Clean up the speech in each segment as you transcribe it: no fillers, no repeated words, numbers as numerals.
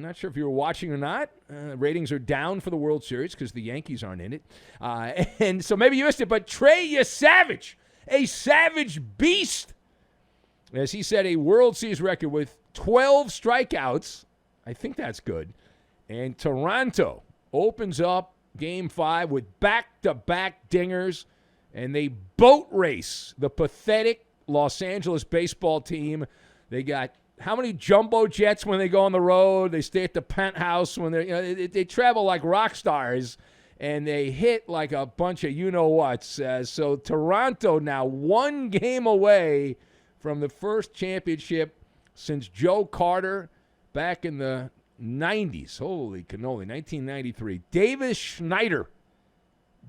not sure if you were watching or not. Ratings are down for the World Series because the Yankees aren't in it. And so maybe you missed it, but Trey Savage, a savage beast, as he set a World Series record with 12 strikeouts. I think that's good. And Toronto opens up Game 5 with back-to-back dingers, and they boat race the pathetic Los Angeles baseball team. They got how many jumbo jets when they go on the road? They stay at the penthouse when they're, they travel like rock stars, and they hit like a bunch of you-know-whats. So Toronto now 1 game away from the first championship since Joe Carter back in the 90s. Holy cannoli, 1993. Davis Schneider,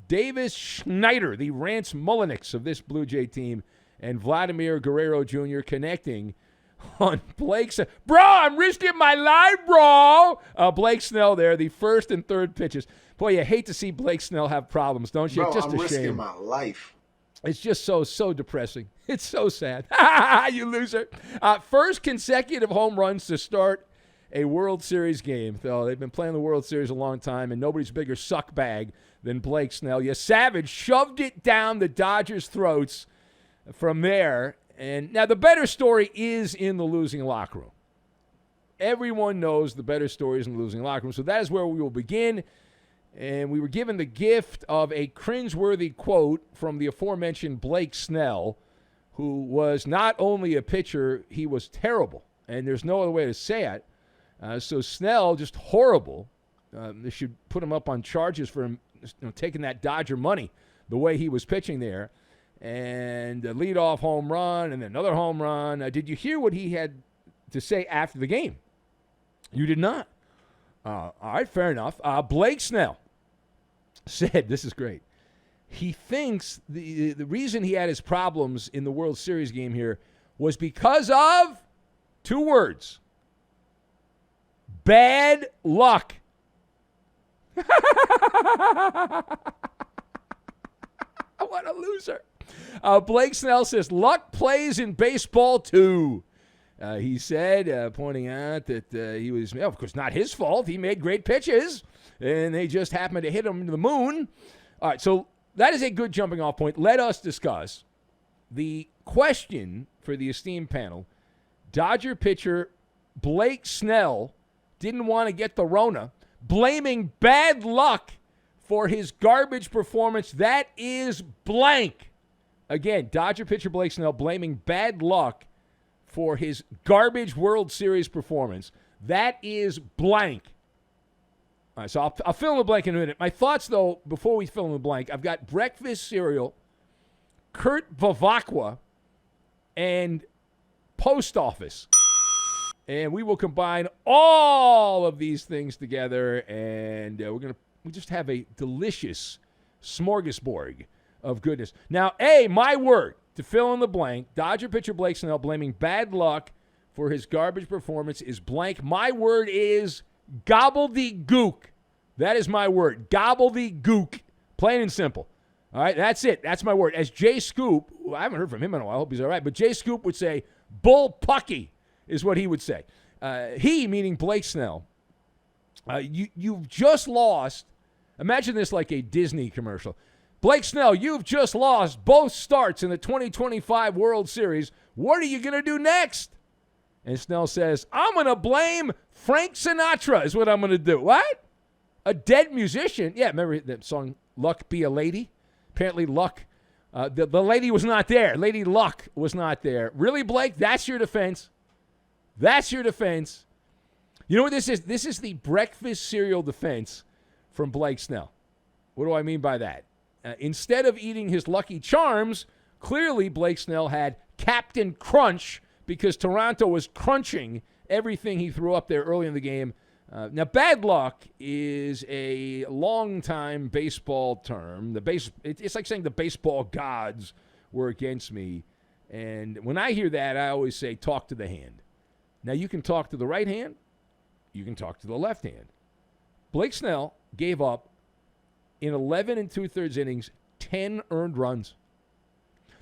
the Rance Mulliniks of this Blue Jay team, and Vladimir Guerrero Jr. connecting on Blake Snell. Bro, I'm risking my life, bro. Blake Snell there, the first and third pitches. Boy, you hate to see Blake Snell have problems, don't you? Bro, It's just I'm a risking shame. my life. It's just so depressing. It's so sad. You loser. First consecutive home runs to start a World Series game. So they've been playing the World Series a long time, and nobody's bigger suck bag than Blake Snell. Savage shoved it down the Dodgers' throats from there. And now the better story is in the losing locker room. Everyone knows the better story is in the losing locker room. So that is where we will begin. And we were given the gift of a cringeworthy quote from the aforementioned Blake Snell, who was not only a pitcher, he was terrible. And there's no other way to say it. So Snell, just horrible. They should put him up on charges for him taking that Dodger money the way he was pitching there. And a leadoff home run and then another home run. Did you hear what he had to say after the game? You did not. All right, fair enough. Blake Snell said, this is great, he thinks the reason he had his problems in the World Series game here was because of 2 words: bad luck. What a loser. Blake Snell says, luck plays in baseball too. He said, pointing out that he was, of course, not his fault. He made great pitches, and they just happened to hit him to the moon. All right, so that is a good jumping off point. Let us discuss the question for the esteemed panel. Dodger pitcher Blake Snell didn't want to get the Rona, blaming bad luck for his garbage performance. That is blank. Again, Dodger pitcher Blake Snell blaming bad luck for his garbage World Series performance. That is blank. All right, so I'll fill in the blank in a minute. My thoughts, though, before we fill in the blank, I've got breakfast cereal, Kurt Bavacqua, and post office. And we will combine all of these things together, and we just have a delicious smorgasbord of goodness. Now, my word to fill in the blank, Dodger pitcher Blake Snell blaming bad luck for his garbage performance is blank. My word is gobbledygook. That is my word. Gobbledygook. Plain and simple. All right, that's it. That's my word. As Jay Scoop, I haven't heard from him in a while. I hope he's all right. But Jay Scoop would say, bull pucky is what he would say. He, meaning Blake Snell, you've just lost. Imagine this like a Disney commercial. Blake Snell, you've just lost both starts in the 2025 World Series. What are you going to do next? And Snell says, I'm going to blame Frank Sinatra is what I'm going to do. What? A dead musician? Yeah, remember that song, Luck Be a Lady? Apparently Luck, the lady was not there. Lady Luck was not there. Really, Blake? That's your defense? That's your defense? You know what this is? This is the breakfast cereal defense from Blake Snell. What do I mean by that? Instead of eating his Lucky Charms, clearly Blake Snell had Captain Crunch because Toronto was crunching everything he threw up there early in the game. Now, bad luck is a long-time baseball term. It's like saying the baseball gods were against me. And when I hear that, I always say, talk to the hand. Now, you can talk to the right hand. You can talk to the left hand. Blake Snell gave up, in 11 and 2/3 innings, 10 earned runs.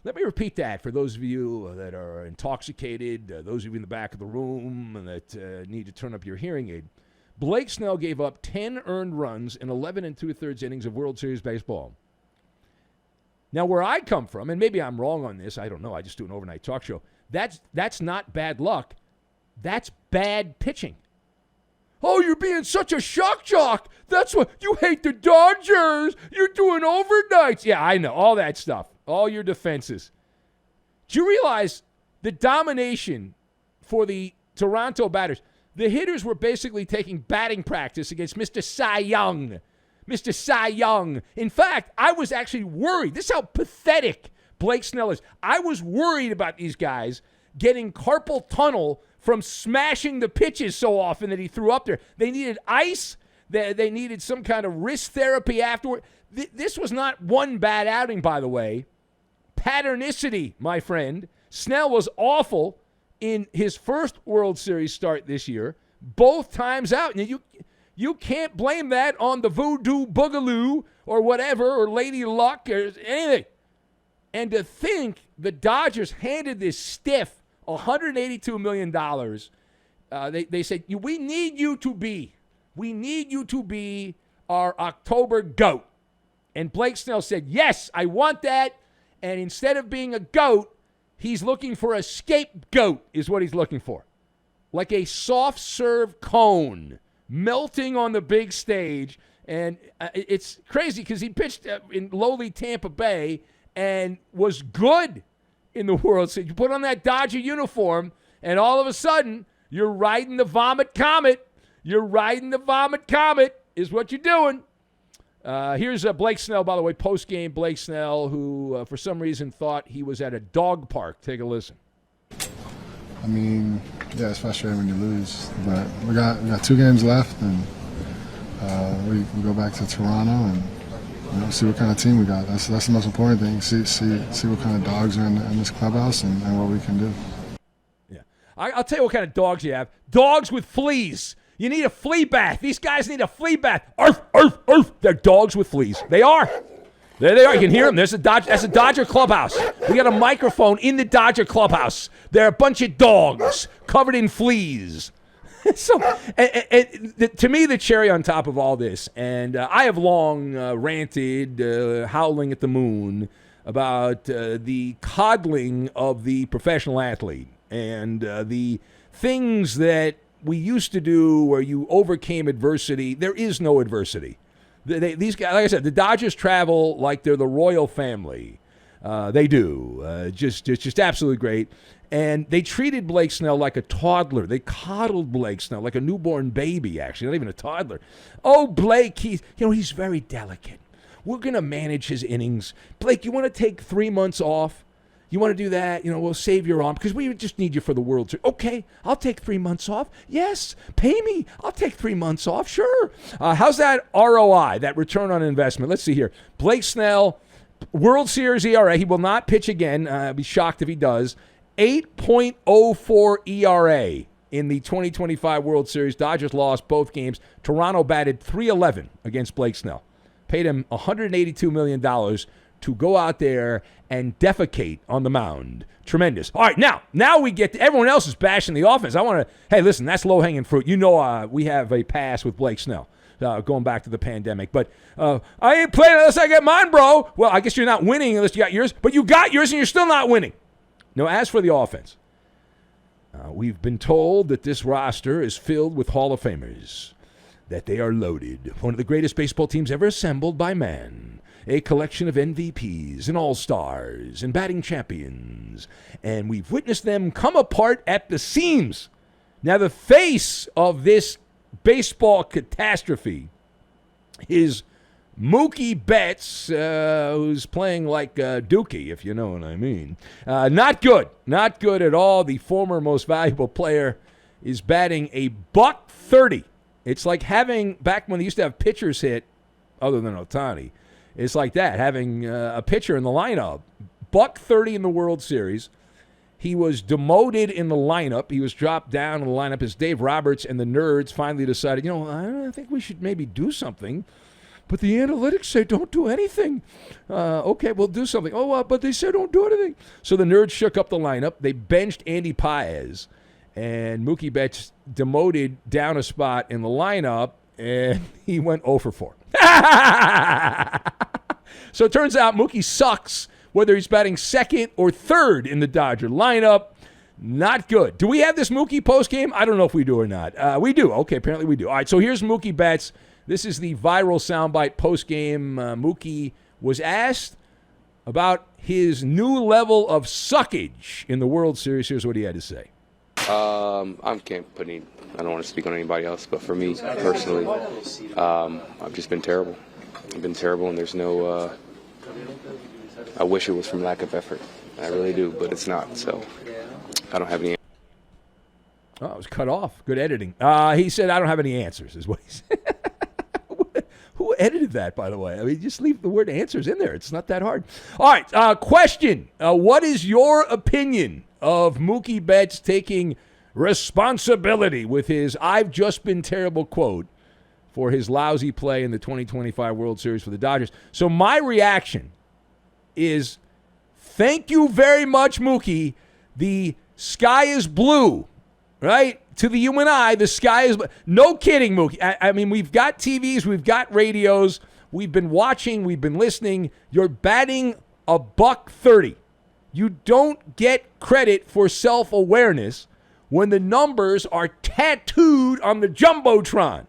Let me repeat that for those of you that are intoxicated, those of you in the back of the room that need to turn up your hearing aid. Blake Snell gave up 10 earned runs in 11 2/3 innings of World Series baseball. Now, where I come from, and maybe I'm wrong on this, I don't know, I just do an overnight talk show, that's not bad luck. That's bad pitching. Oh, you're being such a shock jock. That's what, you hate the Dodgers. You're doing overnights. Yeah, I know, all that stuff, all your defenses. Do you realize the domination for the Toronto batters? The hitters were basically taking batting practice against Mr. Cy Young. Mr. Cy Young. In fact, I was actually worried. This is how pathetic Blake Snell is. I was worried about these guys getting carpal tunnel from smashing the pitches so often that he threw up there. They needed ice. They needed some kind of wrist therapy afterward. This was not one bad outing, by the way. Patternicity, my friend. Snell was awful in his first World Series start this year, both times out. And you can't blame that on the voodoo boogaloo or whatever, or Lady Luck or anything. And to think the Dodgers handed this stiff $182 million, they said, we need you to be our October GOAT. And Blake Snell said, yes, I want that. And instead of being a GOAT, he's looking for a scapegoat is what he's looking for. Like a soft serve cone melting on the big stage. And it's crazy because he pitched in lowly Tampa Bay and was good in the World Series. You put on that Dodger uniform, and all of a sudden, you're riding the vomit comet. You're riding the vomit comet is what you're doing. Here's Blake Snell, by the way, post-game Blake Snell, who for some reason thought he was at a dog park. Take a listen. I mean, yeah, it's frustrating when you lose, but we got 2 games left, and we go back to Toronto and see what kind of team we got. That's the most important thing. See what kind of dogs are in this clubhouse and what we can do. Yeah, I'll tell you what kind of dogs you have. Dogs with fleas. You need a flea bath. These guys need a flea bath. Arf, arf, arf. They're dogs with fleas. They are. There they are. You can hear them. That's a Dodger clubhouse. We got a microphone in the Dodger clubhouse. They're a bunch of dogs covered in fleas. So, to me, the cherry on top of all this, and I have long ranted, howling at the moon, about the coddling of the professional athlete and the things that we used to do where you overcame adversity. There is no adversity. These guys, like I said, the Dodgers travel like they're the royal family. They do. Just absolutely great. And they treated Blake Snell like a toddler. They coddled Blake Snell like a newborn baby, actually, not even a toddler. Oh, Blake, he's very delicate. We're going to manage his innings. Blake, you want to take 3 months off? You want to do that? We'll save your arm because we just need you for the World Series. Okay, I'll take 3 months off. Yes, pay me. I'll take 3 months off. Sure. How's that ROI, that return on investment? Let's see here. Blake Snell, World Series ERA. He will not pitch again. I'd be shocked if he does. 8.04 ERA in the 2025 World Series. Dodgers lost both games. Toronto batted .311 against Blake Snell. Paid him $182 million to go out there and defecate on the mound. Tremendous. All right, now we get to everyone else is bashing the offense. I want to, hey, listen, that's low-hanging fruit. We have a pass with Blake Snell going back to the pandemic. But I ain't playing unless I get mine, bro. Well, I guess you're not winning unless you got yours. But you got yours and you're still not winning. Now, as for the offense, we've been told that this roster is filled with Hall of Famers, that they are loaded. One of the greatest baseball teams ever assembled by man. A collection of MVPs and all-stars and batting champions. And we've witnessed them come apart at the seams. Now, the face of this baseball catastrophe is Mookie Betts, who's playing like Dookie, if you know what I mean. Not good. Not good at all. The former most valuable player is batting a .130. It's like having, back when they used to have pitchers hit, other than Ohtani, it's like that, having a pitcher in the lineup. .130 in the World Series. He was demoted in the lineup. He was dropped down in the lineup as Dave Roberts and the nerds finally decided, I think we should maybe do something. But the analytics say don't do anything. Okay, we'll do something. But they say don't do anything. So the nerds shook up the lineup. They benched Andy Paez. And Mookie Betts demoted down a spot in the lineup, and he went 0 for 4. So it turns out Mookie sucks, whether he's batting second or third in the Dodger lineup. Not good. Do we have this Mookie postgame? I don't know if we do or not. We do. Okay, apparently we do. All right, so here's Mookie Betts. This is the viral soundbite postgame. Mookie was asked about his new level of suckage in the World Series. Here's what he had to say. I can't put any. I don't want to speak on anybody else, but for me personally, I've just been terrible. I've been terrible, and there's no. I wish it was from lack of effort. I really do, but it's not. So I don't have any. Oh, it was cut off. Good editing. He said, "I don't have any answers," is what he said. Who edited that, by the way? I mean, just leave the word answers in there. It's not that hard. All right, question. What is your opinion of Mookie Betts taking responsibility with his "I've just been terrible" quote for his lousy play in the 2025 World Series for the Dodgers? So my reaction is, thank you very much, Mookie. The sky is blue, right? To the you and I, the sky is blue. No kidding, Mookie. I mean, we've got TVs, we've got radios, we've been watching, we've been listening. You're batting $130. You don't get credit for self-awareness when the numbers are tattooed on the Jumbotron.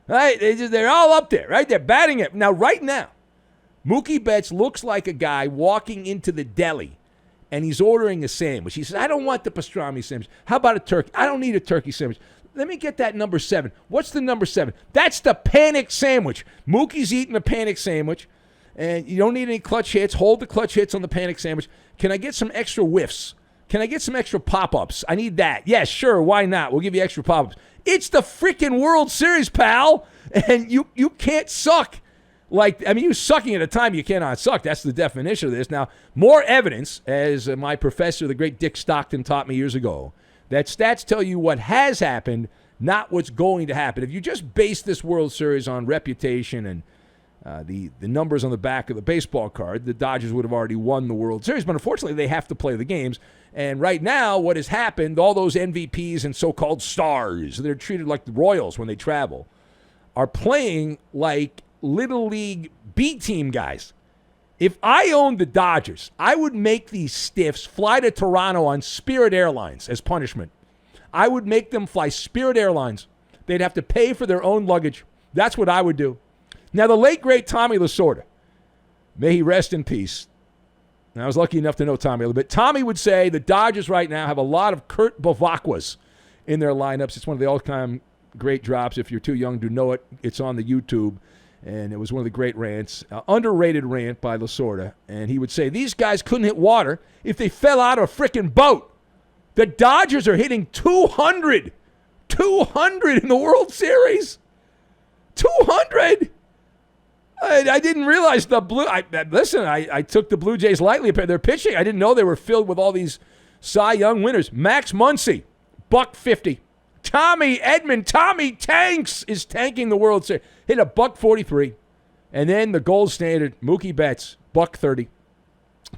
Right? They're all up there, right? They're batting it. Now, right now, Mookie Betts looks like a guy walking into the deli, and he's ordering a sandwich. He says, I don't want the pastrami sandwich. How about a turkey? I don't need a turkey sandwich. Let me get that number 7. What's the number 7? That's the panic sandwich. Mookie's eating a panic sandwich, and you don't need any clutch hits. Hold the clutch hits on the panic sandwich. Can I get some extra whiffs? Can I get some extra pop-ups? I need that. Yes, sure, why not? We'll give you extra pop-ups. It's the freaking World Series, pal, and you can't suck. You're sucking at a time you cannot suck. That's the definition of this. Now, more evidence, as my professor, the great Dick Stockton, taught me years ago, that stats tell you what has happened, not what's going to happen. If you just base this World Series on reputation and the numbers on the back of the baseball card, the Dodgers would have already won the World Series. But unfortunately, they have to play the games. And right now, what has happened, all those MVPs and so-called stars, they're treated like the Royals when they travel, are playing like Little League B team guys. If I owned the Dodgers, I would make these stiffs fly to Toronto on Spirit Airlines as punishment. I would make them fly Spirit Airlines. They'd have to pay for their own luggage. That's what I would do. Now, the late, great Tommy Lasorda, may he rest in peace. And I was lucky enough to know Tommy a little bit. Tommy would say the Dodgers right now have a lot of Kurt Bavakwas in their lineups. It's one of the all-time great drops. If you're too young to know it, it's on the YouTube. And it was one of the great rants, underrated rant by Lasorda. And he would say, these guys couldn't hit water if they fell out of a freaking boat. The Dodgers are hitting 200. 200 in the World Series. 200. I didn't realize the Blue... I took the Blue Jays lightly. They're pitching. I didn't know they were filled with all these Cy Young winners. Max Muncy, $150. Tommy Edman, Tommy Tanks is tanking the World Series. Hit a $143. And then the gold standard, Mookie Betts, $130.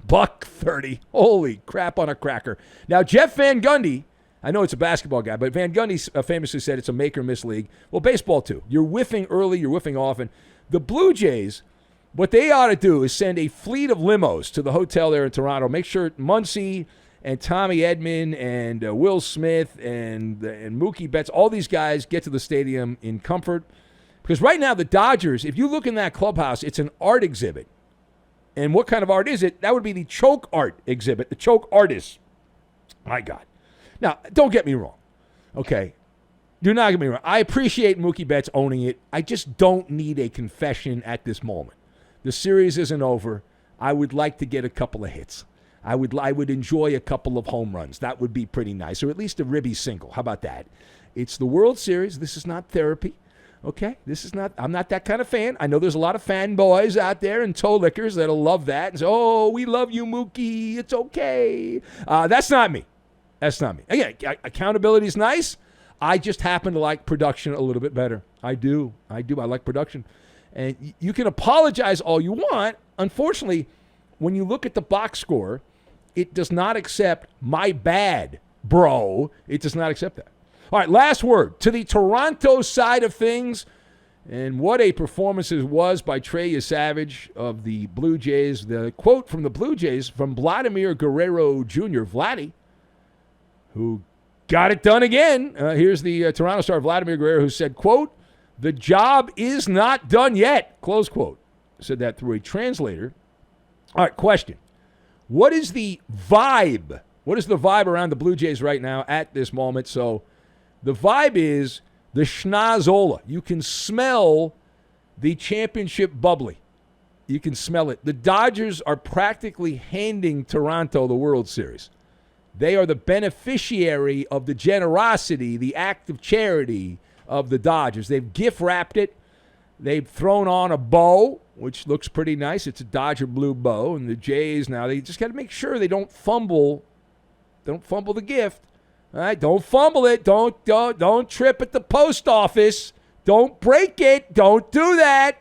$130. Holy crap on a cracker. Now, Jeff Van Gundy, I know it's a basketball guy, but Van Gundy famously said it's a make or miss league. Well, baseball too. You're whiffing early, you're whiffing often. The Blue Jays, what they ought to do is send a fleet of limos to the hotel there in Toronto. Make sure Muncy and Tommy Edman and Will Smith and Mookie Betts, all these guys get to the stadium in comfort. Because right now the Dodgers, if you look in that clubhouse, it's an art exhibit. And what kind of art is it? That would be the choke art exhibit, the choke artist. My God. Now, don't get me wrong, okay? Do not get me wrong. I appreciate Mookie Betts owning it. I just don't need a confession at this moment. The series isn't over. I would like to get a couple of hits. I would enjoy a couple of home runs. That would be pretty nice. Or at least a ribby single. How about that? It's the World Series. This is not therapy. Okay? I'm not that kind of fan. I know there's a lot of fanboys out there and toe lickers that'll love that and say, oh, we love you, Mookie. It's okay. That's not me. That's not me. Again, accountability is nice. I just happen to like production a little bit better. I do. I like production. And you can apologize all you want. Unfortunately, when you look at the box score, it does not accept my bad bro. It does not accept that. All right, last word. To the Toronto side of things, and what a performance it was by Trey Savage of the Blue Jays. The quote from the Blue Jays from Vladimir Guerrero Jr., Vladdy, who got it done again. Here's the Toronto star Vladimir Guerrero, who said, quote, "The job is not done yet," close quote. Said that through a translator. All right, question. What is the vibe? What is the vibe around the Blue Jays right now at this moment? So the vibe is the schnozola. You can smell the championship bubbly. You can smell it. The Dodgers are practically handing Toronto the World Series. They are the beneficiary of the generosity, the act of charity of the Dodgers. They've gift wrapped it. They've thrown on a bow, which looks pretty nice. It's a Dodger blue bow. And the Jays now, they just got to make sure they don't fumble. Don't fumble the gift. All right, don't fumble it. Don't trip at the post office. Don't break it. Don't do that.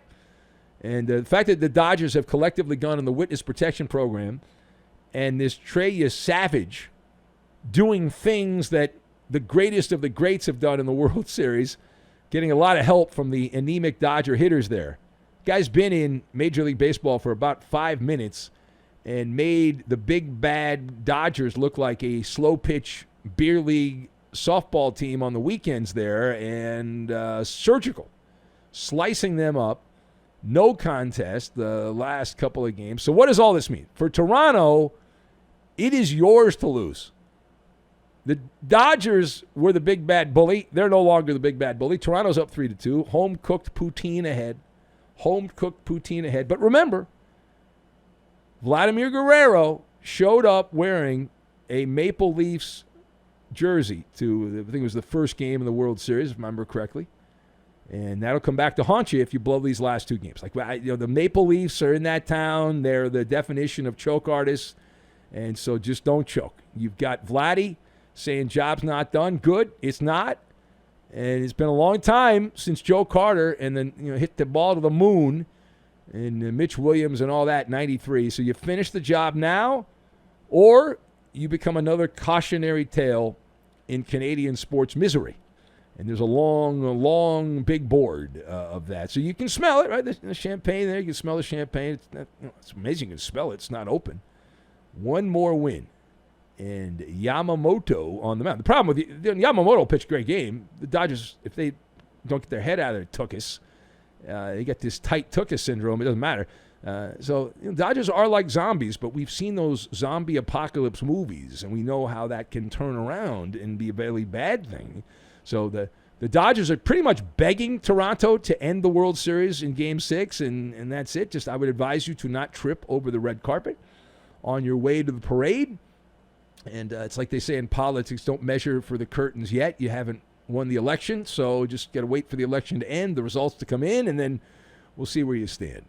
And the fact that the Dodgers have collectively gone on the witness protection program, and this Trey Savage doing things that the greatest of the greats have done in the World Series, getting a lot of help from the anemic Dodger hitters there. Guy's been in Major League Baseball for about 5 minutes and made the big bad Dodgers look like a slow pitch beer league softball team on the weekends there, and surgical, slicing them up. No contest the last couple of games. So what does all this mean? For Toronto, it is yours to lose. The Dodgers were the big bad bully. They're no longer the big bad bully. Toronto's up 3-2. Home-cooked poutine ahead. Home-cooked poutine ahead. But remember, Vladimir Guerrero showed up wearing a Maple Leafs jersey to, I think it was the first game in the World Series, if I remember correctly. And that'll come back to haunt you if you blow these last 2 games. Like, the Maple Leafs are in that town. They're the definition of choke artists. And so just don't choke. You've got Vladdy saying job's not done. Good. It's not. And it's been a long time since Joe Carter and then hit the ball to the moon and Mitch Williams and all that, 93. So you finish the job now, or you become another cautionary tale in Canadian sports misery. And there's a long, big board of that. So you can smell it, right? The champagne there. You can smell the champagne. It's amazing you can smell it. It's not open. One more win. And Yamamoto on the mound. The problem with Yamamoto pitched a great game. The Dodgers, if they don't get their head out of their tuchus, they get this tight tuchus syndrome. It doesn't matter. So Dodgers are like zombies, but we've seen those zombie apocalypse movies, and we know how that can turn around and be a very bad thing. So the Dodgers are pretty much begging Toronto to end the World Series in Game 6, and that's it. Just I would advise you to not trip over the red carpet on your way to the parade. And it's like they say in politics, don't measure for the curtains yet. You haven't won the election, so just got to wait for the election to end, the results to come in, and then we'll see where you stand.